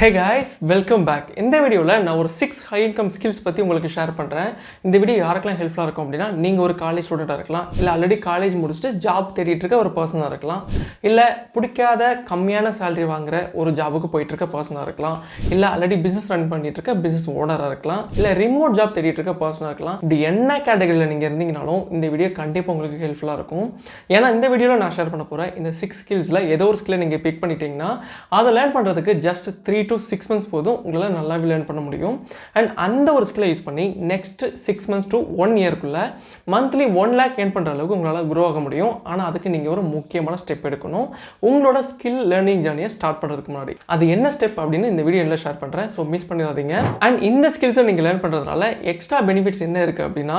Hey guys, welcome back. இந்த வீடியோவில் நான் ஒரு 6 high income skills பற்றி உங்களுக்கு ஷேர் பண்ணுறேன். இந்த வீடியோ யாருக்கெல்லாம் ஹெல்ப்ஃபுல்லாக இருக்கும் அப்படின்னா, நீங்கள் ஒரு காலேஜ் ஸ்டூடெண்ட்டாக இருக்கலாம், இல்லை ஆல்ரெடி காலேஜ் முடிச்சுட்டு ஜாப் தேடிட்டு இருக்க ஒரு பர்சனாக இருக்கலாம், இல்லை பிடிக்காத கம்மியான சேலரி வாங்குற ஒரு ஜாபுக்கு போயிட்டு இருக்க பர்சனாக இருக்கலாம், இல்லை ஆல்ரெடி பிஸ்னஸ் ரன் பண்ணிட்டு இருக்க பிஸ்னஸ் ஓனராக இருக்கலாம், இல்லை ரிமோட் ஜாப் தேடிட்டு இருக்க பர்சனாக இருக்கலாம். இப்படி என்ன கேட்டகரியில் நீங்கள் இருந்தீங்கனாலும் இந்த வீடியோ கண்டிப்பாக உங்களுக்கு ஹெல்ப்ஃபுல்லாக இருக்கும். ஏன்னா இந்த வீடியோவில் நான் ஷேர் பண்ண போகிறேன் இந்த 6 ஸ்கில்ஸில் ஏதோ ஒரு ஸ்கில்லை நீங்கள் பிக் பண்ணிட்டீங்கன்னா அதை லேர்ன் பண்ணுறதுக்கு ஜஸ்ட் 3 to 6 months போதும் உங்களால் நல்லாவே லேர்ன் பண்ண முடியும். அண்ட் அந்த ஒரு ஸ்கில்லை யூஸ் பண்ணி நெக்ஸ்ட் 6 months to 1 yearக்குள்ளே மந்த்லி 1 lakh ஏர்ன் பண்ணுற அளவுக்கு உங்களால் க்ரோ ஆக முடியும். ஆனால் அதுக்கு நீங்கள் ஒரு முக்கியமான ஸ்டெப் எடுக்கணும். உங்களோட ஸ்கில் லேர்னிங் ஜர்னியை ஸ்டார்ட் பண்ணுறதுக்கு முன்னாடி அது என்ன ஸ்டெப் அப்படின்னு இந்த வீடியோவில் ஷேர் பண்ணுறேன். ஸோ மிஸ் பண்ணிடாதீங்க. அண்ட் இந்த ஸ்கில்ஸை நீங்கள் லேர்ன் பண்ணுறதுனால எக்ஸ்ட்ரா பெனிஃபிட்ஸ் என்ன இருக்குது அப்படின்னா,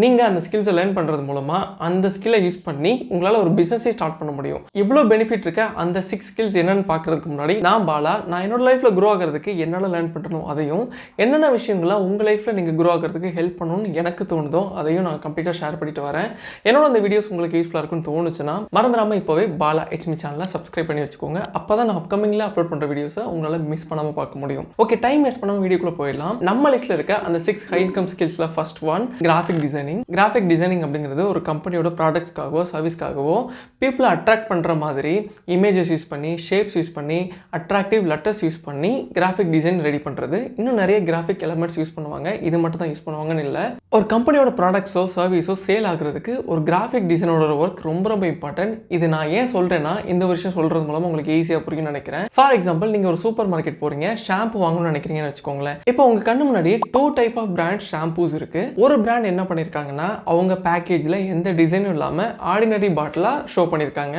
நீங்கள் அந்த ஸ்கில்ஸை லேர்ன் பண்ணுறது மூலமாக அந்த ஸ்கில்லை யூஸ் பண்ணி உங்களால் ஒரு பிஸ்னஸே ஸ்டார்ட் பண்ண முடியும். இவ்வளோ பெனிஃபிட் இருக்க அந்த 6 ஸ்கில்ஸ் என்னென்னு பார்க்குறதுக்கு முன்னாடி நான் பாலா, நான் என்னோட லைஃப்பில் க்ரோ ஆகிறதுக்கு என்னென்ன லேர்ன் பண்ணணும் அதையும் என்னென்ன விஷயங்கள்லாம் உங்கள் லைஃப்பில் நீங்கள் க்ரோ ஆகிறதுக்கு ஹெல்ப் பண்ணணும்னு எனக்கு தோணுதோ அதையும் நான் கம்ப்ளீட்டாக ஷேர் பண்ணிட்டு வரேன். என்னோட அந்த வீடியோஸ் உங்களுக்கு யூஸ்ஃபுல்லாக இருக்குன்னு தோணுச்சுன்னா மறந்துடாமல் இப்போவே பாலா HME சேனலை சப்ஸ்கிரைப் பண்ணி வச்சுக்கோங்க. அப்போ தான் நான் அப்கமிங்கில் அப்லோட் பண்ணுற வீடியோஸை உங்களால் மிஸ் பண்ணாமல் பார்க்க முடியும். ஓகே, டைம் வேஸ்ட் பண்ணாமல் வீடியோக்குள்ளே போயிடலாம். நம்ம லிஸ்ட்டில் இருக்க அந்த 6 ஹை இன்கம் ஸ்கில்ஸில் first one graphic designing. Graphic designing அப்படிங்கிறது ஒரு கம்பெனியோட ப்ராடக்ட்ஸ்க்காகவோ சர்வீஸ்க்காகவோ பீப்புளை அட்ராக்ட் பண்ணுற மாதிரி இமேஜஸ் யூஸ் பண்ணி, ஷேப்ஸ் யூஸ் பண்ணி, அட்ராக்டிவ் லெட்டர்ஸ் யூஸ் பண்ணி கிராஃபிக் டிசைன் ரெடி பண்ணுறது. இன்னும் நிறைய கிராஃபிக் எலமெண்ட்ஸ் யூஸ் பண்ணுவாங்க. இது மட்டும் தான் யூஸ் பண்ணுவாங்கன்னு இல்லை. ஒரு கம்பெனியோட ப்ராடக்ட்ஸோ சர்வீஸோ சேல் ஆகுறதுக்கு ஒரு கிராஃபிக் டிசைனோட ஒர்க் ரொம்ப ரொம்ப இம்பார்ட்டன்ட். இது நான் ஏன் சொல்கிறேன்னா இந்த விஷயம் சொல்கிறது மூலமாக உங்களுக்கு ஈஸியாக புரியும்னு நினைக்கிறேன். ஃபார் எக்ஸாம்பிள், நீங்கள் ஒரு சூப்பர் மார்க்கெட் போகிறீங்க, ஷாம்பு வாங்கணும்னு நினைக்கிறீங்கன்னு வச்சுக்கோங்களேன். இப்போ உங்கள் கண்ணு முன்னாடி 2 டைப் ஆஃப் பிராண்ட் ஷாம்பூஸ் இருக்குது. ஒரு பிராண்ட் என்ன பண்ணியிருக்காங்கன்னா, அவங்க பேக்கேஜில் எந்த டிசைனும் இல்லாமல் ஆர்டினரி பாட்டிலாக ஷோ பண்ணியிருக்காங்க.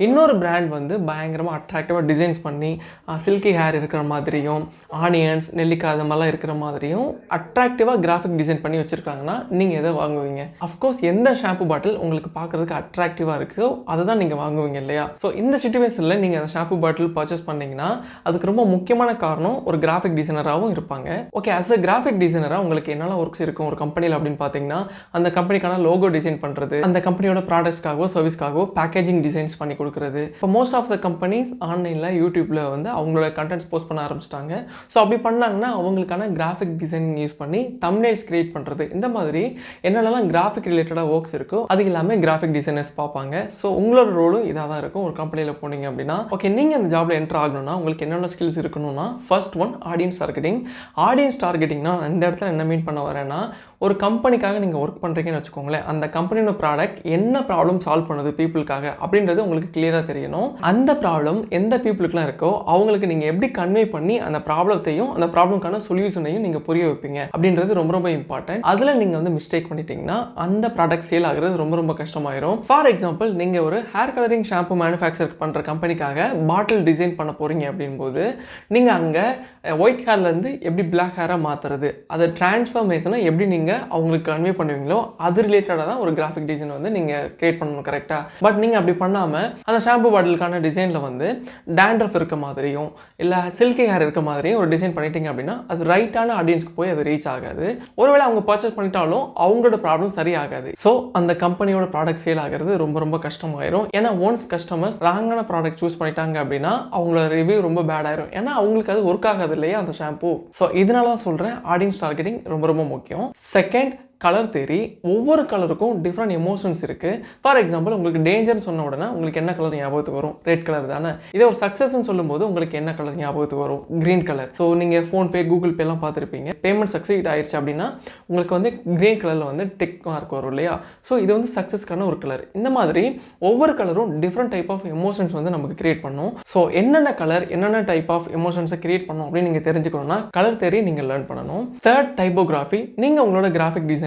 இன்னொரு பிராண்ட் வந்து பயங்கரமாக அட்ராக்டிவாக டிசைன்ஸ் பண்ணி சில்கி ஹேர் இருக்கிற மாதிரியும், ஆனியன்ஸ், நெல்லிக்காய் அது மாதிரிலாம் இருக்கிற மாதிரியும் அட்ராக்டிவாக கிராஃபிக் டிசைன் பண்ணி வச்சுருக்காங்கன்னா நீங்கள் எதை வாங்குவீங்க? அஃப்கோர்ஸ் எந்த ஷாம்பு பாட்டில் உங்களுக்கு பார்க்குறதுக்கு அட்ராக்டிவாக இருக்கோ அதை தான் நீங்கள் வாங்குவீங்க இல்லையா? ஸோ இந்த சிச்சுவேஷனில் நீங்கள் அந்த ஷாம்பு பாட்டில் பர்ச்சேஸ் பண்ணிங்கன்னா அதுக்கு ரொம்ப முக்கியமான காரணம் ஒரு கிராஃபிக் டிசைனராகவும் இருப்பாங்க. ஓகே, அஸ் அ கிராஃபிக் டிசைனராக உங்களுக்கு என்னெல்லாம் ஒர்க்ஸ் இருக்கும் ஒரு கம்பெனியில் அப்படின்னு பார்த்தீங்கன்னா, அந்த கம்பெனிக்கான லோகோ டிசைன் பண்ணுறது, அந்த கம்பெனியோட ப்ராடக்ட்ஸ்க்காகவோ சர்வீஸ்க்காகவோ பேக்கேஜிங் டிசைன்ஸ் பண்ணி கொடுக்குறது. இப்போ மோஸ்ட் ஆஃப் த கம்பெனிஸ் ஆன்லைனில் யூடியூப்பில் வந்து அவங்களோட கண்டென்ட்ஸ் போஸ்ட் பண்ண ஆரம்பிச்சிட்டாங்க. ஸோ அப்படி பண்ணாங்கன்னா அவங்களுக்கான கிராஃபிக் டிசைனிங் யூஸ் பண்ணி தம்ப்நெயில்ஸ் கிரியேட் பண்ணுறது, இந்த மாதிரி என்னென்னலாம் கிராஃபிக் ரிலேட்டடாக ஒர்க்ஸ் இருக்கோ அது எல்லாமே கிராஃபிக் டிசைனர்ஸ் பார்ப்பாங்க. ஸோ உங்களோட ரோலும் இதாக தான் இருக்கும் ஒரு கம்பெனியில் போனீங்க அப்படின்னா. ஓகே, நீங்கள் அந்த ஜாபில் என்டர் ஆகணும்னா உங்களுக்கு என்னென்ன ஸ்கில்ஸ் இருக்கணும்னா, first one audience targeting. Audience டார்கெட்டிங்னா இந்த இடத்துல என்ன மீன் பண்ண வரேன்னா, ஒரு கம்பெனிக்காக நீங்கள் ஒர்க் பண்ணுறீங்கன்னு வச்சுக்கோங்களேன். அந்த கம்பெனியோட ப்ராடக்ட் என்ன ப்ராப்ளம் சால்வ் பண்ணுது பீப்புளுக்காக அப்படின்றது உங்களுக்கு கிளியராக தெரியணும். அந்த ப்ராப்ளம் எந்த பீப்புளுக்குலாம் இருக்கோ அவங்களுக்கு நீங்கள் எப்படி கன்வே பண்ணி அந்த ப்ராப்ளத்தையும் அந்த ப்ராப்ளம்க்கான சொல்யூஷனையும் நீங்கள் புரிய வைப்பீங்க அப்படின்றது ரொம்ப ரொம்ப இம்பார்ட்டன்ட். அதில் நீங்கள் வந்து மிஸ்டேக் பண்ணிட்டீங்கன்னா அந்த ப்ராடக்ட் சேல் ஆகிறது ரொம்ப ரொம்ப கஷ்டமாயிரும். ஃபார் எக்ஸாம்பிள், நீங்கள் ஒரு ஹேர் கலரிங் ஷாம்பு மேனுஃபேக்சர் பண்ணுற கம்பெனிக்காக பாட்டில் டிசைன் பண்ண போகிறீங்க அப்படின்போது நீங்கள் அங்கே ஒயிட் ஹேர்லேருந்து எப்படி பிளாக் ஹேராக மாற்றுறது, அதை டிரான்ஸ்ஃபர்மேஷனை எப்படி நீங்கள் அவங்களுக்கு கன்வே பண்ணுவீங்களோ அது ரிலேட்டடாக தான் ஒரு கிராஃபிக் டிசைன் வந்து நீங்கள் கிரியேட் பண்ணணும். கரெக்டாக? பட் நீங்கள் அப்படி பண்ணாமல் அந்த ஷாம்பு பாட்டிலுக்கான டிசைனில் வந்து டேண்ட்ரஃப் இருக்க மாதிரியும் இல்லை சில்கி ஹேர் இருக்க மாதிரியும் ஒரு டிசைன் பண்ணிட்டீங்க அப்படின்னா அது ரைட்டான ஆடியன்ஸ்க்கு போய் அது ரீச் ஆகாது. ஒருவேளை அவங்க பர்ச்சேஸ் பண்ணிட்டாலும் அவங்களோட ப்ராப்ளம் சரியாகாது. ஸோ அந்த கம்பெனியோட ப்ராடக்ட் சேல் ஆகிறது ரொம்ப ரொம்ப கஷ்டமாயிரும். ஏன்னா ஒன்ஸ் கஸ்டமர்ஸ் ராங்கான ப்ராடக்ட் சூஸ் பண்ணிட்டாங்க அப்படின்னா அவங்களோட ரிவ்யூ ரொம்ப பேட் ஆயிரும். ஏன்னா அவங்களுக்கு அது ஒர்க் ஆகாது இல்லையா அந்த ஷாம்பு. ஸோ இதனால தான் சொல்கிறேன் ஆடியன்ஸ் டார்கெட்டிங் ரொம்ப ரொம்ப முக்கியம். செகண்ட், கலர் தேரி. ஒவ்வொரு கலருக்கும் டிஃப்ரெண்ட் எமோஷன்ஸ் இருக்குது. ஃபார் எக்ஸாம்பிள், உங்களுக்கு டேஞ்சர்னு சொன்ன உடனே உங்களுக்கு என்ன கலர் ஞாபகத்துக்கு வரும்? ரெட் கலர் தானே. இதே ஒரு சக்ஸஸ்ன்னு சொல்லும்போது உங்களுக்கு என்ன கலர் ஞாபகத்துக்கு வரும்? Green colour. ஸோ நீங்கள் ஃபோன்பே, கூகுள் பேலாம் பார்த்துருப்பீங்க. பேமெண்ட் சக்ஸஸ் ஆயிடுச்சு அப்படின்னா உங்களுக்கு வந்து க்ரீன் கலரில் வந்து டிக் மார்க் வரும் இல்லையா? ஸோ இது வந்து சக்ஸஸ்க்கான ஒரு கலர். இந்த மாதிரி ஒவ்வொரு கலரும் டிஃப்ரெண்ட் டைப் ஆஃப் எமோஷன்ஸ் வந்து நமக்கு கிரியேட் பண்ணும். ஸோ என்னென்ன கலர் என்னென்ன டைப் ஆஃப் எமோஷன்ஸை கிரியேட் பண்ணும் அப்படின்னு நீங்கள் தெரிஞ்சுக்கணும்னா கலர் தேரி நீங்கள் லேர்ன் பண்ணணும். Third, typography. நீங்கள் உங்களோட கிராஃபிக் டிசைனிங்கில்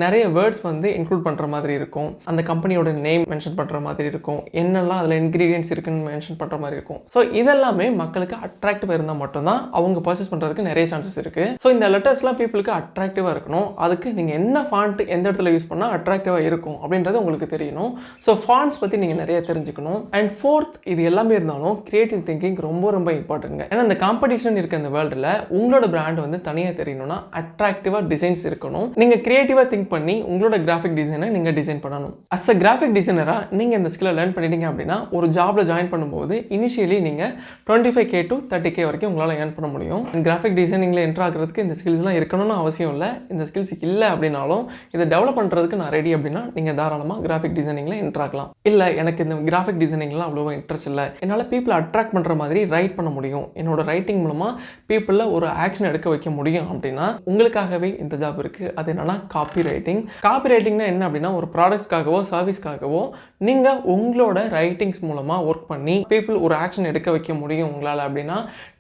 நிறைய வேர்ட்ஸ் வந்து இன்க்ளூட் பண்ணுற மாதிரி இருக்கும். அந்த கம்பெனியோட நேம் மென்ஷன் பண்ணுற மாதிரி இருக்கும். என்னெல்லாம் அதில் இன்க்ரீடியன்ஸ் இருக்குன்னு மென்ஷன் பண்ணுற மாதிரி இருக்கும். ஸோ இதெல்லாமே மக்களுக்கு அட்ராக்டிவாக இருந்தால் மட்டும்தான் அவங்க பர்ச்சேஸ் பண்ணுறதுக்கு நிறைய சான்சஸ் இருக்குது. ஸோ இந்த லெட்டர்ஸ்லாம் பீப்புளுக்கு அட்ராக்டிவாக இருக்கணும். அதுக்கு நீங்கள் என்ன ஃபாண்ட் எந்த இடத்துல யூஸ் பண்ணால் அட்ராக்டிவாக இருக்கும் அப்படின்றது உங்களுக்கு தெரியணும். ஸோ ஃபாண்ட்ஸ் பற்றி நீங்கள் நிறைய தெரிஞ்சுக்கணும். அண்ட் ஃபோர்த், இது எல்லாமே இருந்தாலும் கிரியேட்டிவ் திங்கிங் ரொம்ப ரொம்ப இம்பார்ட்டன்ட். ஏன்னா இந்த காம்படிஷன் இருக்க இந்த வேர்ல்டில் உங்களோட பிராண்ட் வந்து தனியாக தெரியணும்னா அட்ராக்டிவாக டிசைன்ஸ் இருக்கணும். நீங்க நீங்கள் க்ரியேட்டிவாக திங்க் பண்ணி உங்களோட கிராஃபிக் டிசைனை நீங்கள் டிசைன் பண்ணணும். அஸ் அ கிராஃபிக் டிசைனராக நீங்கள் இந்த ஸ்கில்லை லேர்ன் பண்ணிட்டீங்க அப்படின்னா ஒரு ஜாபில் ஜாயின் பண்ணும்போது இனிஷியலி நீங்கள் 25K to 30K வரைக்கும் உங்களால் ஏர்ன் பண்ண முடியும். கிராஃபிக் டிசைனிங்கில் என்ட்ரு ஆகிறதுக்கு இந்த ஸ்கில்ஸ்லாம் இருக்கணும்னு அவசியம் இல்லை. இந்த ஸ்கில்ஸ் இல்லை அப்படின்னாலும் இதை டெவலப் பண்ணுறதுக்கு நான் ரெடி அப்படின்னா நீங்கள் தாராளமாக கிராஃபிக் டிசைனிங்கில் என்ட்ரு ஆகலாம். இல்லை எனக்கு இந்த கிராஃபிக் டிசைனிங்லாம் அவ்வளோவா இன்ட்ரெஸ்ட் இல்லை, என்னால் பீப்புளை அட்ராக்ட் பண்ணுற மாதிரி ரைட் பண்ண முடியும், என்னோட ரைட்டிங் மூலமாக பீப்புளில் ஒரு ஆக்ஷன் எடுக்க வைக்க முடியும் அப்படின்னா உங்களுக்காகவே இந்த ஜாப் இருக்குது. அது என்னன்னா காப்பி ரைட்டிங். காப்பி ரைட்டிங்னா என்ன அப்படின்னா ஒரு ப்ராடக்ட்ஸ்க்காகவோ சர்வீஸ்க்காகவோ நீங்கள் உங்களோட ரைட்டிங்ஸ் மூலமாக ஒர்க் பண்ணி பீப்புள் ஒரு ஆக்ஷன் எடுக்க வைக்க முடியும் உங்களால் அப்படின்னா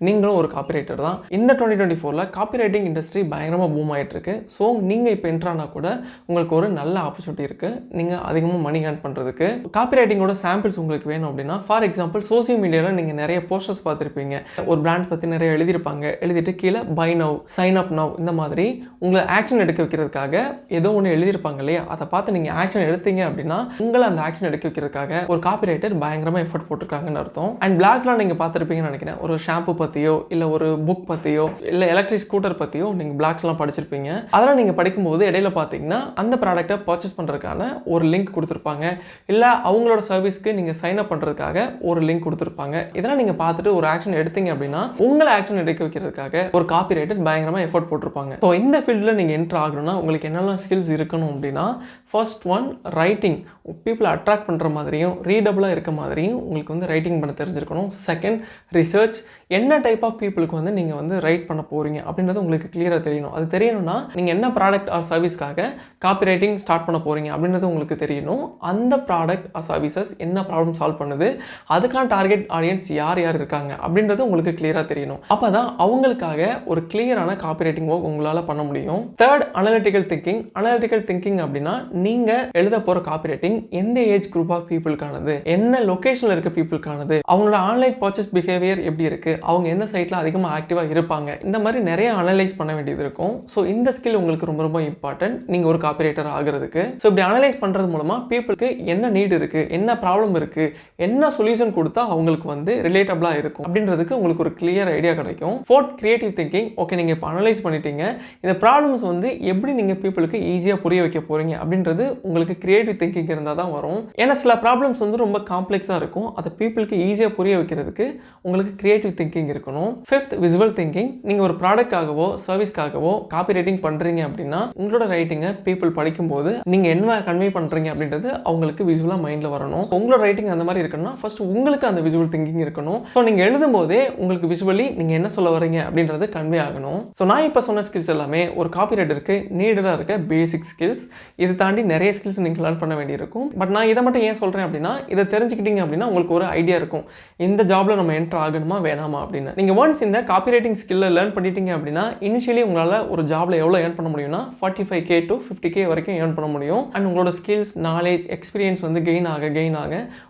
நீங்களும் ஒரு காப்பி ரைட்டர் தான். இந்த 2024 காப்பி ரைட்டிங் இண்டஸ்ட்ரி பயங்கரமாக பூம் ஆகிட்டு இருக்கு. ஸோ நீங்கள் இப்போ என்ட்ரானா கூட உங்களுக்கு ஒரு நல்ல ஆப்பர்ச்சுனிட்டி இருக்குது நீங்கள் அதிகமாக மணி ஏர்ன் பண்ணுறதுக்கு. காப்பி ரைட்டிங்கோட சாம்பிள்ஸ் உங்களுக்கு வேணும் அப்படின்னா ஃபார் எக்ஸாம்பிள் சோசியல் மீடியாவில் நீங்கள் நிறைய போஸ்டர்ஸ் பார்த்துருப்பீங்க. ஒரு பிராண்ட் பற்றி நிறைய எழுதியிருப்பாங்க, எழுதிட்டு கீழே buy now, sign up now, இந்த மாதிரி உங்களை ஆக்ஷன் எடுக்க வைக்கிறதுக்காக ஏதோ ஒன்று எழுதியிருப்பாங்க இல்லையா, அதை பார்த்து நீங்கள் ஆக்ஷன் எடுத்தீங்க அப்படின்னா உங்களை அந்த ஆக்ஷன் எடுக்க வைக்கிறதுக்காக ஒரு காப்பி ரைட்டர் பயங்கரமாக எஃபர்ட் போட்டிருக்காங்கன்னு அர்த்தம். அண்ட் பிளாக்ஸ்லாம் நீங்கள் பார்த்துருப்பீங்கன்னு நினைக்கிறேன். ஒரு ஷாம்பு பற்றியோ இல்லை ஒரு புக் பற்றியோ இல்லை எலக்ட்ரிக் ஸ்கூட்டர் பற்றியோ நீங்கள் பிளாக்ஸ்லாம் படிச்சிருப்பீங்க. அதெல்லாம் நீங்கள் படிக்கும்போது இடையில பார்த்தீங்கன்னா அந்த ப்ராடக்ட்டை பர்ச்சேஸ் பண்ணுறதுக்கான ஒரு லிங்க் கொடுத்துருப்பாங்க, இல்லை அவங்களோட சர்வீஸ்க்கு நீங்கள் சைன் அப் பண்ணுறதுக்காக ஒரு லிங்க் கொடுத்துருப்பாங்க. இதெல்லாம் நீங்கள் பார்த்துட்டு ஒரு ஆக்ஷன் எடுத்தீங்க அப்படின்னா உங்களை ஆக்ஷன் எடுக்க வைக்கிறதுக்காக ஒரு காப்பி ரைட்டர் பயங்கரமாக எஃபர்ட் போட்டிருப்பாங்க. ஸோ இந்த ஃபீல்டில் நீங்கள் என்ட்ரு ஆகணும்னா உங்களுக்கு என்னெல்லாம் ஸ்கில்ஸ் இருக்கணும் அப்படின்னா ஃபர்ஸ்ட் ஒன் ரைட்டிங், பீப்புளை அட்ராக்ட் பண்ணுற மாதிரியும் ரீடபுளாக இருக்க மாதிரியும் உங்களுக்கு வந்து ரைட்டிங் பண்ண தெரிஞ்சிருக்கணும். செகண்ட் ரிசர்ச், என்ன டைப் ஆஃப் பீப்புளுக்கு வந்து நீங்கள் வந்து ரைட் பண்ண போகிறீங்க அப்படின்றது உங்களுக்கு கிளியராக தெரியணும். அது தெரியணும்னா நீங்கள் என்ன ப்ராடக்ட் ஆர் சர்வீஸ்க்காக காப்பி ரைட்டிங் ஸ்டார்ட் பண்ண போகிறீங்க அப்படின்றது உங்களுக்கு தெரியணும். அந்த ப்ராடக்ட் ஆர் சர்வீசஸ் என்ன ப்ராப்ளம் சால்வ் பண்ணுது, அதுக்கான டார்கெட் ஆடியன்ஸ் யார் யார் இருக்காங்க அப்படின்றது உங்களுக்கு கிளியராக தெரியணும். அப்போ தான் அவங்களுக்காக ஒரு கிளியரான காப்பி ரைட்டிங் ஒர்க் உங்களால் பண்ண முடியும். Third analytical thinking. Analytical thinking அப்படின்னா நீங்கள் எழுத போகிற காப்பி ரைட்டிங் எந்த ஏஜ் குரூப் ஆஃப் பீப்புளுக்கானது, என்ன லொகேஷனில் இருக்க பீப்புளுக்கானது, அவங்களோட ஆன்லைன் பர்ச்சேஸ் பிஹேவியர் எப்படி இருக்குது, அவங்க எந்த சைட்டில் அதிகமாக ஆக்டிவாக இருப்பாங்க, இந்த மாதிரி நிறைய அனலைஸ் பண்ண வேண்டியது இருக்கும். ஸோ இந்த ஸ்கில் உங்களுக்கு ரொம்ப ரொம்ப இம்பார்ட்டன்ட் நீங்கள் ஒரு காப்பி ரைட்டர் ஆகிறதுக்கு. ஸோ இப்படி அனலைஸ் பண்ணுறது மூலமாக பீப்புளுக்கு என்ன நீட் இருக்குது, என்ன ப்ராப்ளம் இருக்குது, என்ன சொல்யூஷன் கொடுத்தா அவங்களுக்கு வந்து ரிலேட்டபிளாக இருக்கும் அப்படின்றதுக்கு உங்களுக்கு ஒரு கிளியர் ஐடியா கிடைக்கும். Fourth creative thinking. ஓகே, நீங்கள் இப்போ அனலைஸ் பண்ணிட்டீங்க, இந்த ப்ராப்ளம்ஸ் வந்து எப்படி நீங்கள் பீப்புளுக்கு ஈஸியாக புரிய வைக்க போகிறீங்க அப்படின்றது உங்களுக்கு கிரியேட்டிவ் திங்கிங் இருந்தால் தான் வரும். ஏன்னா சில ப்ராப்ளம்ஸ் வந்து ரொம்ப காம்ப்ளெக்ஸாக இருக்கும், அதை பீப்புளுக்கு ஈஸியாக புரிய வைக்கிறதுக்கு உங்களுக்கு கிரியேட்டிவ் திங்கிங் இருக்கணும். Fifth visual thinking. நீங்கள் ஒரு ப்ராடக்டாகவோ சர்வீஸ்க்காகவோ காப்பி ரைட்டிங் பண்ணுறீங்க அப்படின்னா உங்களோட ரைட்டிங்கை பீப்புள் படிக்கும்போது நீங்கள் என்ன கன்வே பண்ணுறீங்க அப்படின்றது அவங்களுக்கு விசுவலாக மைண்டில் வரணும். உங்களோட ரைட்டிங் அந்த மாதிரி இருக்கணும்னா ஃபர்ஸ்ட் உங்களுக்கு அந்த விசுவல் திங்கிங் இருக்கணும். ஸோ நீங்கள் எழுதும் போதே உங்களுக்கு விசுவலி நீங்கள் என்ன சொல்ல வரீங்க அப்படின்றது கன்வே ஆகணும். ஸோ நான் இப்போ சொன்ன ஸ்கில்ஸ் எல்லாமே ஒரு காப்பி ரைட்டருக்கு நீடடாக இருக்க பேசிக் ஸ்கில்ஸ். இதை தாண்டி நிறைய ஸ்கில்ஸ் நீங்கள் லேர்ன் பண்ண வேண்டியிருக்கும். பட் நான் இதை மட்டும் ஏன் சொல்கிறேன் அப்படின்னா இதை தெரிஞ்சுக்கிட்டீங்க அப்படின்னா உங்களுக்கு ஒரு ஐடியா இருக்கும் இந்த ஜாபில் நம்ம என்ட்ரு ஆகணுமா வேணாமா அப்படின்னு. நீங்கள் ஒன்ஸ் இந்த காப்பி ரைட்டிங் ஸ்கில்லை லேர்ன் பண்ணிட்டீங்க அப்படின்னா இனிஷியலி உங்களால் ஒரு ஜாபில் எவ்வளோ ஏர்ன் பண்ண முடியும்னா 45K to 50K வரைக்கும் ஏர்ன் பண்ண முடியும். அண்ட் உங்களோட ஸ்கில்ஸ் நாலேஜ் எக்ஸ்பீரியன்ஸ் வந்து கெயின் ஆக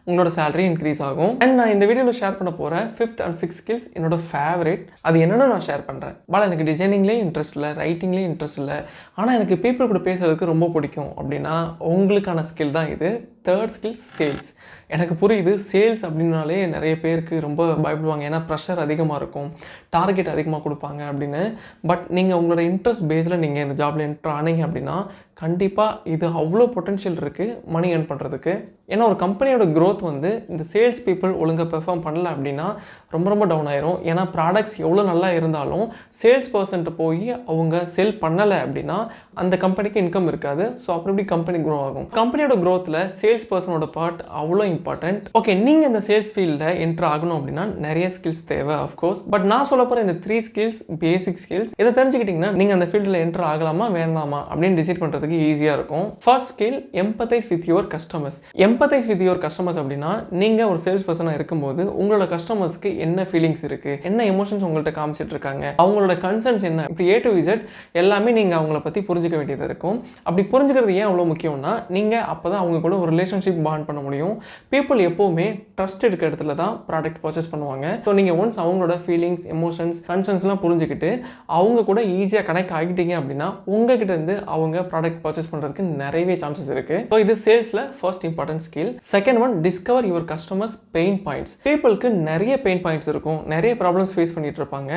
உங்களோட சேலரி இன்க்ரீஸ் ஆகும். அண்ட் நான் இந்த வீடியோவில் ஷேர் பண்ண போகிற 5th and 6th ஸ்கில்ஸ் என்னோட ஃபேவரட். அது என்னென்னு நான் ஷேர் பண்ணுறேன். பட் எனக்கு டிசைனிங்லேயே இன்ட்ரெஸ்ட் இல்லை, ரைட்டிங்லேயே இன்ட்ரெஸ்ட் இல்லை, ஆனால் எனக்கு பீப்புள் கூட பேசுறதுக்கு ரொம்ப பிடிக்கும் அப்படின்னா உங்களுக்கான ஸ்கில் தான் இது. Third skill sales. எனக்கு புரியுது சேல்ஸ் அப்படின்னாலே நிறைய பேருக்கு ரொம்ப பயப்படுவாங்க, ஏன்னா ப்ரெஷர் அதிகமாக இருக்கும், டார்கெட் அதிகமாக கொடுப்பாங்க அப்படின்னு. பட் நீங்கள் உங்களோட இன்ட்ரெஸ்ட் பேஸில் நீங்கள் இந்த ஜாபில் என்ட்ரு ஆனீங்க அப்படின்னா கண்டிப்பாக இது அவ்வளோ பொட்டென்ஷியல் இருக்குது மணி ஏர்ன் பண்ணுறதுக்கு. ஏன்னா ஒரு கம்பெனியோட க்ரோத் வந்து இந்த சேல்ஸ் பீப்புள் ஒழுங்காக பெர்ஃபார்ம் பண்ணல அப்படின்னா ரொம்ப ரொம்ப டவுன் ஆயிரும். ஏன்னா ப்ராடக்ட்ஸ் எவ்வளோ நல்லா இருந்தாலும் சேல்ஸ் பர்சன்ட்டு போய் அவங்க செல் பண்ணலை அப்படின்னா அந்த கம்பெனிக்கு இன்கம் இருக்காது. ஸோ அப்படி கம்பெனி க்ரோ ஆகும். கம்பெனியோட க்ரோத்தில் சேல்ஸ் பர்சனோட பார்ட் அவ்வளோ இம்பார்ட்டன்ட். ஓகே, நீங்கள் இந்த சேல்ஸ் ஃபீல்டில் என்ட்ரு ஆகணும் அப்படின்னா நிறைய ஸ்கில்ஸ் தேவை அஃப்கோர்ஸ். பட் நான் சொல்ல போகிற இந்த 3 ஸ்கில்ஸ் பேசிக் ஸ்கில்ஸ், இதை தெரிஞ்சுக்கிட்டிங்கன்னா நீங்கள் அந்த ஃபீல்டில் என்ட்ரு ஆகலாமா வேண்டாமா அப்படின்னு டிசைட் பண்ணுறதுக்கு ஈஸியாக இருக்கும். First skill empathise with your customers. Empathise with your customers அப்படின்னா நீங்கள் ஒரு சேல்ஸ் பர்சனாக இருக்கும்போது உங்களோட கஸ்டமர்ஸ்க்கு என்ன ஃபீலிங்ஸ் இருக்குது, என்ன எமோஷன்ஸ் உங்கள்கிட்ட காமிச்சிட்டு இருக்காங்க, அவங்களோட கன்சர்ன்ஸ் என்ன, இப்படி A to Z எல்லாமே நீங்கள் அவங்கள பற்றி புரிஞ்சிக்க வேண்டியது இருக்கும். அப்படி புரிஞ்சுக்கிறது ஏன் அவ்வளோ முக்கியம்னா நீங்கள் அப்போ தான் அவங்க கூட ஒரு ரிலேஷன்ஷிப் பாண்ட் பண்ண முடியும். பீப்புள் எப்போவுமே ட்ரஸ்ட் இருக்க இடத்துல தான் ப்ராடக்ட் பர்ச்சேஸ் பண்ணுவாங்க. ஸோ நீங்கள் ஒன்ஸ் அவங்களோட ஃபீலிங்ஸ் எமோஷன்ஸ் கன்சர்ன்ஸ்லாம் புரிஞ்சுக்கிட்டு அவங்க கூட ஈஸியாக கனெக்ட் ஆகிட்டீங்க அப்படின்னா உங்ககிட்ட இருந்து அவங்க ப்ராடக்ட் ப்ராடக்ட் பர்ச்சேஸ் பண்ணுறதுக்கு நிறையவே சான்சஸ் இருக்குது. ஸோ இது சேல்ஸில் first important skill. Second one, discover your customers pain points. பீப்புளுக்கு நிறைய பெயின் பாயிண்ட்ஸ் இருக்கும், நிறைய ப்ராப்ளம்ஸ் ஃபேஸ் பண்ணிட்டு இருப்பாங்க.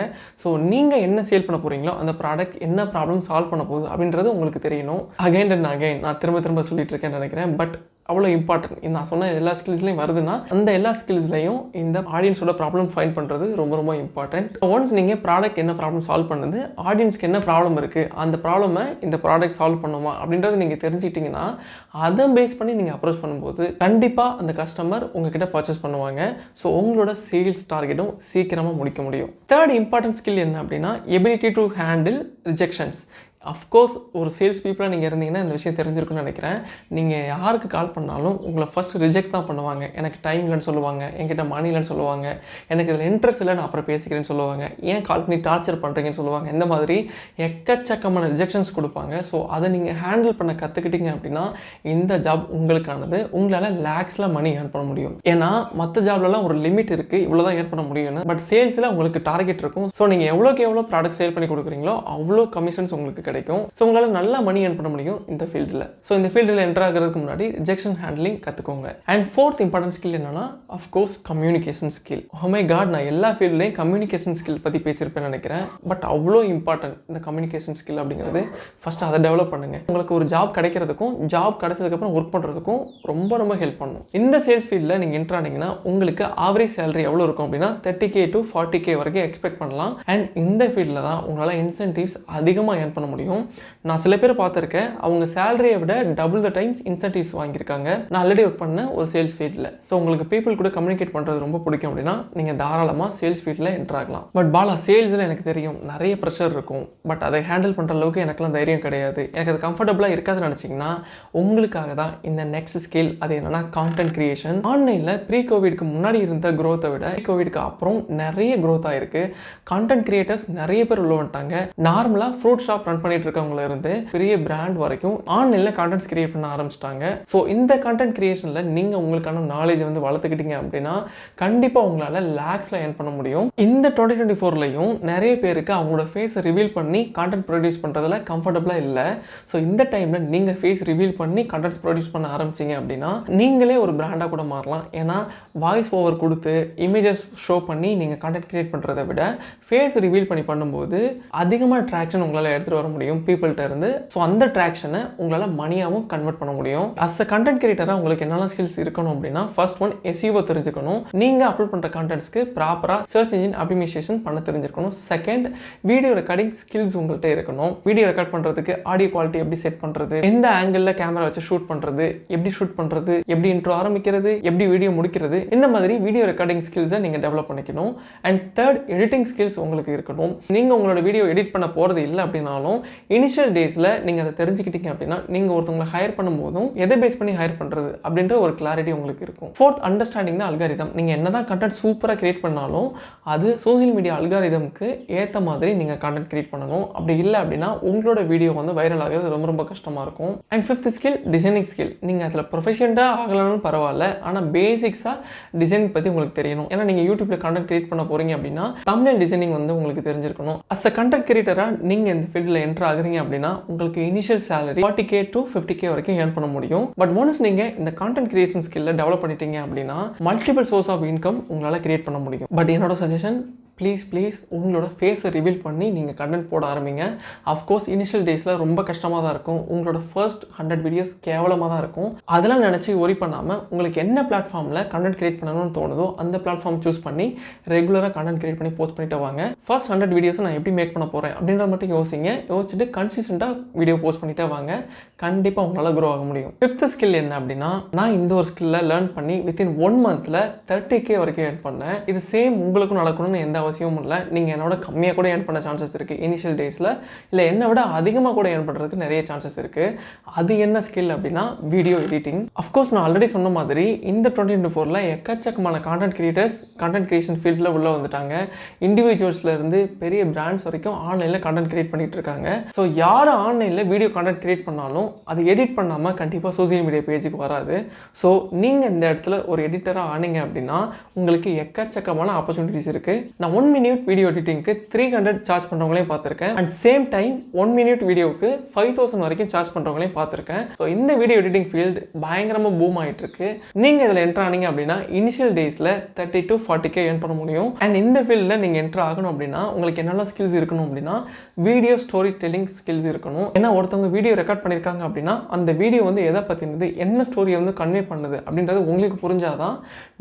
ஸோ நீங்கள் என்ன சேல் பண்ண போகிறீங்களோ அந்த ப்ராடக்ட் என்ன ப்ராப்ளம் சால்வ் பண்ண போகுது அப்படின்றது உங்களுக்கு தெரியணும். அகைன் அண்ட் அகைன் நான் திரும்ப சொல்லிட்டு இருக்கேன்னு நினைக்கிறேன், பட் அவ்வளோ இம்பார்ட்டன்ட். நான் சொன்ன எல்லா ஸ்கில்ஸ்லையும் வருதுன்னா அந்த எல்லா ஸ்கில்ஸ்லையும் இந்த ஆடியன்ஸோட ப்ராப்ளம் ஃபைண்ட் பண்ணுறது ரொம்ப இம்பார்ட்டன்ட். ஒன்ஸ் நீங்கள் ப்ராடக்ட் என்ன ப்ராப்ளம் சால்வ் பண்ணுது, ஆடியன்ஸ்க்கு என்ன ப்ராப்ளம் இருக்குது, அந்த ப்ராப்ளமை இந்த ப்ராடக்ட் சால்வ் பண்ணுமா அப்படின்றது நீங்கள் தெரிஞ்சுக்கிட்டிங்கன்னா அதை பேஸ் பண்ணி நீங்கள் அப்ரோச் பண்ணும்போது கண்டிப்பாக அந்த கஸ்டமர் உங்ககிட்ட பர்ச்சேஸ் பண்ணுவாங்க. ஸோ உங்களோட சேல்ஸ் டார்கெட்டும் சீக்கிரமாக முடிக்க முடியும். தேர்ட் இம்பார்ட்டன்ட் ஸ்கில் என்ன அப்படின்னா ability to handle rejections. Of course ஒரு சேல்ஸ் பீப்புளாக நீங்கள் இருந்தீங்கன்னா இந்த விஷயம் தெரிஞ்சிருக்குன்னு நினைக்கிறேன். நீங்கள் யாருக்கு கால் பண்ணாலும் உங்களை ஃபஸ்ட் ரிஜெக்ட் தான் பண்ணுவாங்க. எனக்கு டைம் இல்லைன்னு சொல்லுவாங்க, என்கிட்ட மணி இல்லைன்னு சொல்லுவாங்க, எனக்கு இதில் இன்ட்ரெஸ்ட் இல்லை, நான் அப்புறம் பேசிக்கிறேன்னு சொல்லுவாங்க, ஏன் கால் பண்ணி டார்ச்சர் பண்ணுறீங்கன்னு சொல்லுவாங்க. இந்த மாதிரி எக்கச்சக்கமான ரிஜெக்ஷன்ஸ் கொடுப்பாங்க. ஸோ அதை நீங்கள் ஹேண்டில் பண்ண கற்றுக்கிட்டீங்க அப்படின்னா இந்த ஜாப் உங்களுக்கானது. உங்களால் லேக்ஸில் மணி ஏர்ன் பண்ண முடியும். ஏன்னா மற்ற ஜாப்லலாம் ஒரு லிமிட் இருக்குது, இவ்வளோ தான் ஏர்ன் பண்ண முடியும்னு. பட் சேல்ஸில் உங்களுக்கு டார்கெட் இருக்கும். ஸோ நீங்கள் எவ்வளோக்கு எவ்வளோ ப்ராடக்ட் சேல் பண்ணி கொடுக்குறீங்களோ அவ்வளோ கமிஷன்ஸ் உங்களுக்கு கிடைக்கும். ஸோ உங்களால் நல்லா மணி ஏர்ன் பண்ண முடியும் இந்த ஃபீல்டில். ஸோ இந்த ஃபீல்டில் என்டர் ஆகிறதுக்கு முன்னாடி ரிஜெக்ஷன் ஹேண்ட்லிங் கற்றுக்கோங்க. அண்ட் ஃபோர்த் இம்பார்ட்டன்ட் ஸ்கில் என்னன்னா of course communication skill. Oh my god, நான் எல்லா ஃபீல்ட்லேயும் கம்யூனிகேஷன் ஸ்கில் பற்றி பேசியிருப்பேன்னு நினைக்கிறேன். பட் அவ்வளோ இம்பார்ட்டன்ட் இந்த கம்யூனிகேஷன் ஸ்கில் அப்படிங்கிறது. ஃபஸ்ட்டு அதை டெவலப் பண்ணுங்கள். உங்களுக்கு ஒரு ஜாப் கிடைக்கிறதுக்கும் ஜாப் கிடைச்சதுக்கப்புறம் ஒர்க் பண்ணுறதுக்கும் ரொம்ப ஹெல்ப் பண்ணும். இந்த சேல்ஸ் ஃபீல்டில் நீங்கள் என்டர் ஆனீங்கன்னா உங்களுக்கு ஆவரேஜ் சேலரி எவ்வளோ இருக்கும் அப்படின்னா 30K to 40K வரைக்கும் எக்ஸ்பெக்ட் பண்ணலாம். அண்ட் இந்த ஃபீல்டில் தான் உங்களால் இன்சென்டிவ்ஸ் அதிகமாக ஏர்ன் பண்ண முடியும். நான் சில பேர் பார்த்துருக்கேன், அவங்க சேலரியை விட டபுள் த டைம்ஸ் இன்சென்டிவ்ஸ் வாங்கியிருக்காங்க. நான் ஆல்ரெடி ஒர்க் பண்ண ஒரு சேல்ஸ் ஃபீல்டில். ஸோ உங்களுக்கு பீப்புள் கூட கம்யூனிகேட் பண்ணுறது ரொம்ப பிடிக்கும் அப்படின்னா நீங்கள் தாராளமாக சேல்ஸ் ஃபீல்டில் என்டர் ஆகலாம். பட் பாலா, சேல்ஸில் எனக்கு தெரியும் நிறைய ப்ரெஷர் இருக்கும், பட் அதை ஹேண்டில் பண்ணுற அளவுக்கு எனக்குலாம் தைரியம் கிடையாது, எனக்கு அது கம்ஃபர்டபுளாக இருக்காதுன்னு நினச்சிங்கன்னா உங்களுக்காக தான் இந்த நெக்ஸ்ட் ஸ்கில். அது என்னன்னா கான்டென்ட் கிரியேஷன். ஆன்லைனில் ப்ரீ கோவிட்க்கு முன்னாடி இருந்த க்ரோத்தை விட கோவிட்க்கு அப்புறம் நிறைய க்ரோத் ஆயிருக்கு. கான்டென்ட் கிரியேட்டர்ஸ் நிறைய பேர் உள்ள வந்துட்டாங்க. நார்மலாக ஃப்ரூட் ஷாப் ரன் பண்ணிட்டு இருக்கவங்கள இருந்து பெரிய பிராண்ட் வரைக்கும் ஆன்லைனில் கான்டென்ட்ஸ் கிரியேட் பண்ண ஆரம்பிச்சிட்டாங்க. ஸோ இந்த கான்டென்ட் கிரியேஷனில் நீங்கள் உங்களுக்கான நாலேஜ் வந்து வளர்த்துக்கிட்டீங்க அப்படின்னா கண்டிப்பாக உங்களால் லேக்ஸில் ஏர்ன் பண்ண முடியும். இந்த 2024லையும் நிறைய பேருக்கு அவங்களோட ஃபேஸை ரிவீல் பண்ணி கான்டென்ட் ப்ரொடியூஸ் பண்ணுறதுல கம்ஃபர்டபுளாக இல்லை. ஸோ இந்த டைமில் நீங்கள் ஃபேஸ் ரிவீல் பண்ணி கான்டென்ட்ஸ் ப்ரொடியூஸ் பண்ண ஆரம்பிச்சிங்க அப்படின்னா நீங்களே ஒரு பிராண்டாக கூட மாறலாம். ஏன்னா வாய்ஸ் ஓவர் கொடுத்து இமேஜஸ் ஷோ பண்ணி நீங்கள் கான்டென்ட் கிரியேட் பண்ணுறதை விட ஃபேஸ் ரிவீல் பண்ணி பண்ணும்போது அதிகமாக ட்ராக்ஷன் உங்களால் எடுத்துகிட்டு வர முடியும் பீப்புள்கிட்ட இருந்து. ஸோ அந்த ட்ராக்ஷனை உங்களால் மணியாகவும் கன்வெர்ட் பண்ண முடியும். அஸ் அ கண்டென்ட் கிரியேட்டராக உங்களுக்கு என்னென்ன ஸ்கில்ஸ் இருக்கணும் அப்படின்னா ஃபர்ஸ்ட் ஒன், SEO தெரிஞ்சுக்கணும். நீங்கள் அப்லோட் பண்ணுற கண்டென்ட்ஸ்க்கு ப்ராப்பராக சர்ச் இன்ஜின் ஆப்டிமைசேஷன் பண்ண தெரிஞ்சிருக்கணும். செகண்ட், வீடியோ ரெக்கார்டிங் ஸ்கில்ஸ் உங்கள்கிட்ட இருக்கணும். வீடியோ ரெக்கார்ட் பண்ணுறதுக்கு ஆடியோ குவாலிட்டி எப்படி செட் பண்ணுறது, எந்த ஆங்கிளில் கேமரா வச்சு ஷூட் பண்ணுறது, எப்படி ஷூட் பண்ணுறது, எப்படி இன்ட்ரோ ஆரம்பிக்கிறது, எப்படி வீடியோ முடிக்கிறது, இந்த மாதிரி வீடியோ ரெக்கார்டிங் ஸ்கில்ஸை நீங்கள் டெவலப் பண்ணிக்கணும். அண்ட் தேர்ட், எடிட்டிங் ஸ்கில்ஸ் உங்களுக்கு இருக்கணும். நீங்கள் உங்களோட வீடியோ எடிட் பண்ண போகிறது இல்லை அப்படின்னாலும் இனிஷியல் டேஸில் நீங்கள் அதை தெரிஞ்சுக்கிட்டீங்க அப்படின்னா நீங்கள் ஒருத்தவங்களை ஹையர் பண்ணும்போதும் எதை பேஸ் பண்ணி ஹையர் பண்ணுறது அப்படின்ற ஒரு கிளாரிட்டி உங்களுக்கு இருக்கும். ஃபோர்த், அண்டர்ஸ்டாண்டிங் தான் அல்காரிதம். நீங்கள் என்ன தான் கண்டென்ட் சூப்பராக கிரியேட் பண்ணாலும் அது சோசியல் மீடியா அல்காரிதம்க்கு ஏற்ற மாதிரி நீங்கள் கண்டென்ட் கிரியேட் பண்ணணும். அப்படி இல்லை அப்படின்னா உங்களோட வீடியோ வந்து வைரல் ஆகிறது ரொம்ப கஷ்டமாக இருக்கும். And fifth skill, designing skill. நீங்கள் அதில் ப்ரொஃபஷனலாக ஆகலாம்னு பரவாயில்ல, ஆனால் பேசிக்ஸாக டிசைனிங் பற்றி உங்களுக்கு தெரியணும். ஏன்னா நீங்கள் யூடியூப்பில் கண்டென்ட் கிரியேட் பண்ண போகிறீங்க அப்படின்னா தம்ப்நெயில் டிசைனிங் வந்து உங்களுக்கு தெரிஞ்சிருக்கணும். அஸ் அ கண்டென்ட் கிரியேட்டராக நீங்கள் இந்த ஃபீல்டில் என்டர் ஆகுறீங்க அப்படின்னா உங்களுக்கு initial salary 40K to 50K வரைக்கும் ஏர்ன் பண்ண முடியும். பட் ஒன்ஸ் நீங்கள் இந்த கான்டென்ட் கிரியேஷன் ஸ்கில்லை டெவலப் பண்ணிட்டீங்க அப்படின்னா மல்டிபிள் சோர்ஸ் ஆஃப் இன்கம் உங்களால் கிரியேட் பண்ண முடியும். பட் என்னோட சஜஷன், ப்ளீஸ் உங்களோட ஃபேஸை ரிவீல் பண்ணி நீங்கள் கண்டென்ட் போட ஆரம்பிங்க. அஃப்கோர்ஸ் இனிஷியல் டேஸில் ரொம்ப கஷ்டமாக தான் இருக்கும். உங்களோட ஃபர்ஸ்ட் 100 வீடியோஸ் கேவலமாக தான் இருக்கும். அதெல்லாம் நினச்சி ஒரி பண்ணாமல் உங்களுக்கு என்ன பிளாட்ஃபார்மில் கண்டென்ட் கிரியேட் பண்ணணும்னு தோணுதோ அந்த பிளாட்ஃபார்ம் சூஸ் பண்ணி ரெகுலராக கண்டென்ட் கிரியேட் பண்ணி போஸ்ட் பண்ணிட்டு வாங்க. ஃபர்ஸ்ட் 100 வீடியோஸை நான் எப்படி மேக் பண்ண போகிறேன் அப்படின்றத மட்டும் யோசிச்சுட்டு கன்சிஸ்டண்ட்டாக வீடியோ போஸ்ட் பண்ணிட்டே வாங்க. கண்டிப்பாக உங்களால் க்ரோ ஆக முடியும். ஃபிஃப்த் ஸ்கில் என்ன அப்படின்னா, நான் இந்த ஒரு ஸ்கில்லை லேர்ன் பண்ணி வித்தின் 1 மந்த்தில் 30K வரைக்கும் ஏர்ன் பண்ணேன். இது சேம் உங்களுக்கும் நடக்கணும்னு எந்த அவசியமும் இல்லை. நீங்கள் என்னோட கம்மியாக கூட ஏர்ன் பண்ண சான்சஸ் இருக்குது இனிஷியல் டேஸில். இல்லை என்னை விட அதிகமாக கூட ஏர்ன் பண்ணுறதுக்கு நிறைய சான்சஸ் இருக்குது. அது என்ன ஸ்கில் அப்படின்னா வீடியோ எடிட்டிங். அஃப்கோர்ஸ் நான் ஆல்ரெடி சொன்ன மாதிரி இந்த 2024ல் எக்கச்சக்கமான கான்டென்ட் கிரியேட்டர்ஸ் கான்டென்ட் கிரியேஷன் ஃபீல்டில் உள்ளே வந்துட்டாங்க. இண்டிவிஜுவல்ஸ்லேருந்து பெரிய பிராண்ட்ஸ் வரைக்கும் ஆன்லைனில் கான்டென்ட் கிரியேட் பண்ணிட்டு இருக்காங்க. ஸோ யார் ஆன்லைனில் வீடியோ கான்டென்ட் கிரியேட் பண்ணாலும் அது எடிட் பண்ணாமல் கண்டிப்பாக சோசியல் மீடியா பேஜுக்கு வராது. ஸோ நீங்கள் இந்த இடத்துல ஒரு எடிட்டராக ஆனீங்க அப்படின்னா உங்களுக்கு எக்கச்சக்கமான ஆப்பர்ச்சுனிட்டிஸ் இருக்குது. நான் 1 minute வீடியோ எடிட்டிங்க்கு 300 சார்ஜ் பண்ணுறவங்களையும் பார்த்துருக்கேன். அண்ட் சேம் டைம் 1 minute வீடியோவுக்கு 5000 வரைக்கும் சார்ஜ் பண்ணுறவங்களையும் பார்த்துருக்கேன். ஸோ இந்த வீடியோ எடிட்டிங் ஃபீல்டு பயங்கரமாக பூம் ஆகிட்டு இருக்கு. நீங்கள் இதில் என்ட்ரு ஆனீங்க அப்படின்னா இனிஷியல் டேஸில் 30 to 40K ஏர்ன் பண்ண முடியும். அண்ட் இந்த ஃபீல்டில் நீங்கள் என்ட்ரு ஆகணும் அப்படின்னா உங்களுக்கு என்னெல்லாம் ஸ்கில்ஸ் இருக்கணும் அப்படின்னா வீடியோ ஸ்டோரி டெல்லிங் ஸ்கில்ஸ் இருக்கணும். ஏன்னா ஒருத்தவங்க வீடியோ ரெக்கார்ட் பண்ணியிருக்காங்க அப்படின்னா அந்த வீடியோ வந்து எதை பற்றினது, என்ன ஸ்டோரியை வந்து கன்வே பண்ணுது அப்படின்றது உங்களுக்கு புரிஞ்சாதான்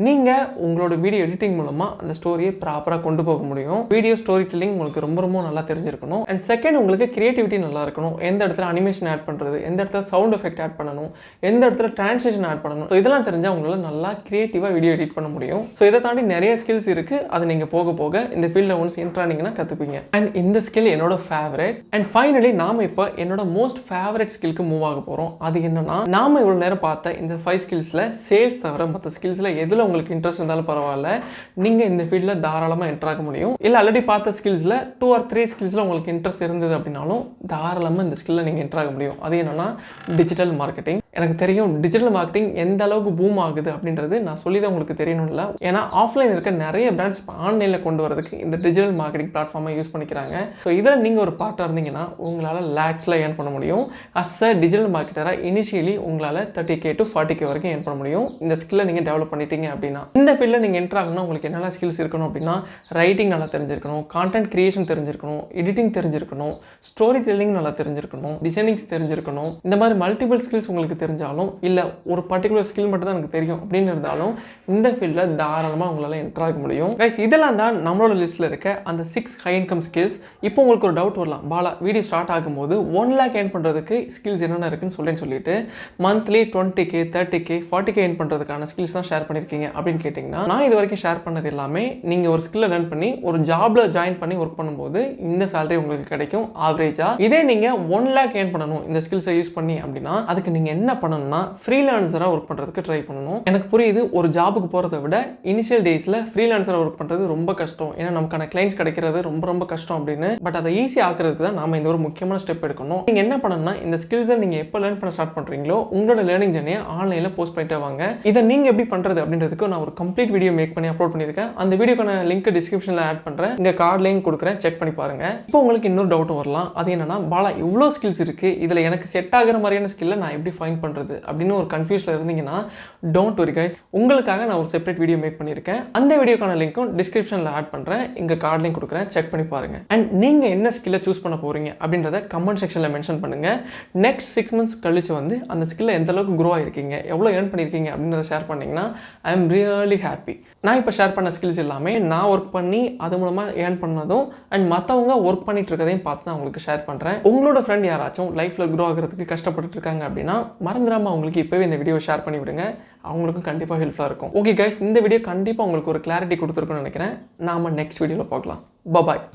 நீங்கள் உங்களோட வீடியோ எடிட்டிங் மூலமாக அந்த ஸ்டோரியை ப்ராப்பராக கொண்டு போக முடியும். வீடியோ ஸ்டோரி டெல்லிங் உங்களுக்கு ரொம்ப ரொம்ப நல்லா தெரிஞ்சிருக்கணும். அண்ட் செகண்ட், உங்களுக்கு கிரியேட்டிவிட்டி நல்லா இருக்கணும். எந்த இடத்துல அனிமேஷன் ஆட் பண்ணுறது, எந்த இடத்துல சவுண்ட் எஃபெக்ட் ஆட் பண்ணணும், எந்த இடத்துல டிரான்ஸ்லேஷன் ஆட் பண்ணணும். ஸோ இதெல்லாம் தெரிஞ்சால் உங்களால் நல்லா கிரியேட்டிவாக வீடியோ எடிட் பண்ண முடியும். ஸோ இதை தாண்டி நிறைய ஸ்கில்ஸ் இருக்குது. அது நீங்கள் போக போக இந்த ஃபீல்டில் ஒன்ஸ் என்ட்ரானீங்கன்னா கற்றுப்பீங்க. அண்ட் இந்த ஸ்கில் என்னோட ஃபேவரட். அண்ட் ஃபைனலி நாம இப்போ என்னோட மோஸ்ட் ஃபேவரட் ஸ்கில்க்கு மூவ் ஆக போகிறோம். அது என்னன்னா, நாம இவ்வளோ நேரம் பார்த்த இந்த 5 ஸ்கில்ஸில் சேல்ஸ் தவிர மற்ற ஸ்கில்ஸில் எதில் உங்களுக்கு இன்ட்ரெஸ்ட் இருந்தாலும் பரவாயில்ல, நீங்கள் இந்த ஃபீல்டில் தாராளமாக என்ட்ராக முடியும். இல்லை ஆல்ரெடி பார்த்த ஸ்கில்ஸில் 2 or 3 ஸ்கில்ஸில் உங்களுக்கு இன்ட்ரெஸ்ட் இருந்தது அப்படின்னாலும் தாராளமாக இந்த ஸ்கில்லில் நீங்கள் என்ட்ராக முடியும். அது என்னன்னா டிஜிட்டல் மார்க்கெட்டிங். எனக்கு தெரியும் டிஜிட்டல் மார்க்கெட்டிங் எந்த அளவுக்கு பூம் ஆகுது அப்படின்றது நான் சொல்லி தான் உங்களுக்கு தெரியணும் இல்லை. ஏன்னா ஆஃப்லைன் இருக்க நிறைய பிராண்ட்ஸ் ஆன்லைனில் கொண்டு வரதுக்கு இந்த டிஜிட்டல் மார்க்கெட்டிங் பிளாட்ஃபார்மை யூஸ் பண்ணிக்கிறாங்க. ஸோ இதில் நீங்கள் ஒரு பார்ட்டாக இருந்தீங்கன்னா உங்களால் லேக்ஸில் ஏர்ன் பண்ண முடியும். அஸ் அ டிஜிட்டல் மார்க்கெட்டராக இனிஷியலி உங்களால் 30K to 40K வரைக்கும் ஏர்ன் பண்ண முடியும். இந்த ஸ்கில்லை நீங்கள் டெவலப் பண்ணிட்டீங்க அப்படின்னா. இந்த ஃபீல்டில் நீங்கள் என்ட்ரு ஆகணும்னா உங்களுக்கு என்னென்ன ஸ்கில்ஸ் இருக்கணும் அப்படின்னா, ரைட்டிங் நல்லா தெரிஞ்சிருக்கணும், கான்டென்ட் கிரியேஷன் தெரிஞ்சிருக்கணும், எடிட்டிங் தெரிஞ்சிருக்கணும், ஸ்டோரி டெல்லிங் நல்லா தெரிஞ்சிருக்கணும், டிசைனிங்ஸ் தெரிஞ்சிருக்கணும். இந்த மாதிரி மல்டிபிள் ஸ்கில்ஸ் உங்களுக்கு தெரிஞ்சாலும் இல்லை ஒரு பர்டிகுலர் ஸ்கில் மட்டும் தான் எனக்கு தெரியும் அப்படின்னு இருந்தாலும் இந்த ஃபீல்டில் தாராளமாக உங்களால் என்ட்ரு ஆக முடியும். கைஸ், இதெல்லாம் தான் நம்மளோட லிஸ்ட்டில் இருக்க அந்த 6 ஹை இன்கம் ஸ்கில்ஸ். இப்போ உங்களுக்கு ஒரு டவுட் வரலாம், பாலா வீடியோ ஸ்டார்ட் ஆகும்போது 1 lakh ஏர்ன் பண்ணுறதுக்கு ஸ்கில்ஸ் என்னென்ன இருக்குன்னு சொல்லிட்டு monthly 20K 30K 40K earn பண்ணுறதுக்கான ஸ்கில்ஸ் தான் ஷேர் பண்ணியிருக்கீங்க அப்படின்னு கேட்டிங்கன்னா, நான் இது வரைக்கும் ஷேர் பண்ணது எல்லாமே நீங்கள் ஒரு ஸ்கில்லை லேர்ன் பண்ணி ஒரு ஜாபில் ஜாயின் பண்ணி ஒர்க் பண்ணும்போது இந்த சேலரி உங்களுக்கு கிடைக்கும் ஆவரேஜாக. இதே நீங்கள் 1 lakh ஏர்ன் பண்ணணும் இந்த ஸ்கில்ஸை யூஸ் பண்ணி அப்படின்னா அதுக்கு நீங்கள் என்ன பண்ணணும்னா ஃப்ரீலான்சராக ஒர்க் பண்ணுறதுக்கு ட்ரை பண்ணணும். எனக்கு புரியுது ஒரு ஜாபுக்கு போகிறத விட இனிஷியல் டேஸில் ஃப்ரீலான்சராக ஒர்க் பண்ணுறது ரொம்ப கஷ்டம், ஏன்னா நமக்கான கிளைண்ட்ஸ் கிடைக்கிறது ரொம்ப ரொம்ப கஷ்டம் அப்படின்னு. பட் அதை ஈஸி ஆக்குறதுக்கு தான் நாம இந்த ஒரு முக்கியமான ஸ்டெப் எடுக்கணும். நீங்கள் என்ன பண்ணணும்னா இந்த ஸ்கில்ஸை நீங்கள் எப்போ லேர்ன் பண்ண ஸ்டார்ட் பண்ணுறீங்களோ உங்களோட லேர்னிங் ஜர்னியை ஆன்லைனில் போஸ்ட் பண்ணிட்டே வாங்க. இதை நீங்கள் எப்படி பண்ணுறது அப்படின்றதுக்கு நான் ஒரு கம்ப்ளீட் வீடியோ மேக் பண்ணி அப்லோட் பண்ணியிருக்கேன். அந்த வீடியோக்கான லிங்க் டிஸ்கிரிப்ஷனில் ஆட் பண்ணுறேன், இங்கே கார்ட் லிங்க் கொடுக்குறேன், செக் பண்ணி பாருங்க. இப்போ உங்களுக்கு இன்னொரு டவுட்டும் வரலாம், அது என்னன்னா, பாலா இவ்வளோ ஸ்கில்ஸ் இருக்குது, இதில் எனக்கு செட் ஆகிற மாதிரியான ஸ்கில்லை நான் எப்படி ஃபைண்ட் பண்ணுறது அப்படின்னு ஒரு கன்ஃபியூஸில் இருந்தீங்கன்னா டோன்ட் வரி கைஸ், உங்களுக்காக நான் ஒரு செப்பரேட் வீடியோ மேக் பண்ணியிருக்கேன். அந்த வீடியோக்கான லிங்க்கும் டிஸ்கிரிப்ஷனில் ஆட் பண்ணுறேன், இங்கே கார்ட் லிங்க் கொடுக்குறேன், செக் பண்ணி பாருங்க. அண்ட் நீங்கள் என்ன ஸ்கில்லை சூஸ் பண்ண போகிறீங்க அப்படின்றத கமெண்ட் செக்ஷனில் மென்ஷன் பண்ணுங்கள். நெக்ஸ்ட் 6 months கழிச்சு வந்து அந்த ஸ்கில்லை எந்த அளவுக்கு க்ரோ ஆகிருக்கீங்க, எவ்வளோ ஏர்ன் பண்ணியிருக்கீங்க அப்படின்றத ஷேர் பண்ணிங்கன்னா ஐ எம் ரியலி ஹாப்பி. நான் இப்போ ஷேர் பண்ண ஸ்கில்ஸ் எல்லாமே நான் ஒர்க் பண்ணி அது மூலமாக ஏர்ன் பண்ணதும் அண்ட் மற்றவங்க ஒர்க் பண்ணிட்டு இருக்கதையும் பார்த்து நான் உங்களுக்கு ஷேர் பண்ணுறேன். உங்களோட ஃப்ரெண்ட் யாராச்சும் லைஃப்பில் க்ரோ ஆகிறதுக்கு கஷ்டப்பட்டு இருக்காங்க அப்படின்னா மறந்துடாமல் அவங்களுக்கு இப்போவே இந்த வீடியோ ஷேர் பண்ணி விடுங்க, அவங்களுக்கும் கண்டிப்பாக ஹெல்ப்ஃபுல்லாக இருக்கும். ஓகே கைஸ், இந்த வீடியோ கண்டிப்பாக உங்களுக்கு ஒரு கிளாரிட்டி கொடுத்துருக்குன்னு நினைக்கிறேன். நாம நெக்ஸ்ட் வீடியோவில் பார்க்கலாம். பாய்.